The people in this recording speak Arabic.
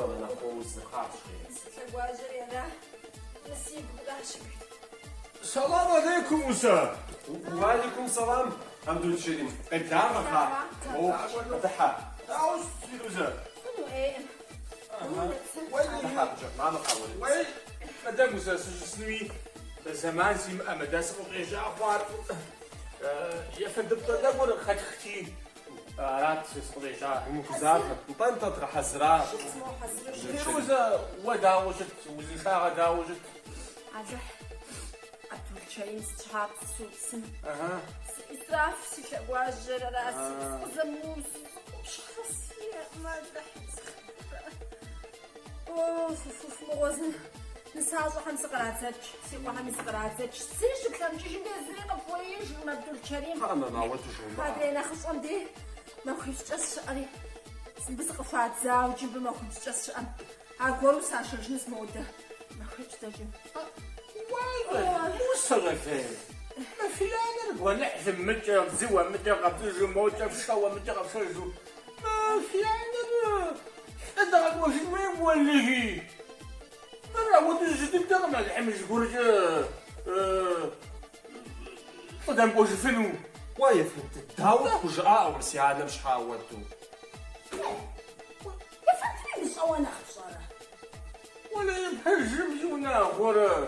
ما نخوص نخاطش تلاقواجري أنا نسيب بلاشك. السلام عليكم أستاذ. وعليكم السلام. الحمد لله شيرين. قدام خا. أوه فتحها. أعوذ بالله. إيه. فتحها ما نقول. وي مدام أستاذ سنوي زمان سيم أمداس وقيجا أخبار. يا فندم تدور خدختي. رات سقيجا. مكزاف. طنط تروح الزراعة. شفت مو حسب. فيروزة وداوجت وزيشا داوجت. عجح. عبد الكريم استشهاد سوسن. أها. إسراف تلاقواجر راسي زموس. شخصية ما ضحت. أوف موزن. نساعد واحد سقراتك. سي واحد سقراتك. سيش كلام تيجي مزرقة فويش عبد الكريم. أنا ناوت شو. هذا أنا خص عندي. ما خيش تسألي. بس قفات زاوجي بما خيش تسأل. هاكورو ساشل جنس مودة. ما خيش تجي. وصلتين ما في أنا ونحزم متى زوا متى قبل موتة في شوا متى قبل شو ما في أنا أنت واش ما موليه أنا ودي جديد ده ما الحمش قرج قدام بوش فينو وايا فهمت داوت وجاء ورسيانا مش حاولتو. يا فندم مش أنا خسارة. ولا يبحر جمجونا ورا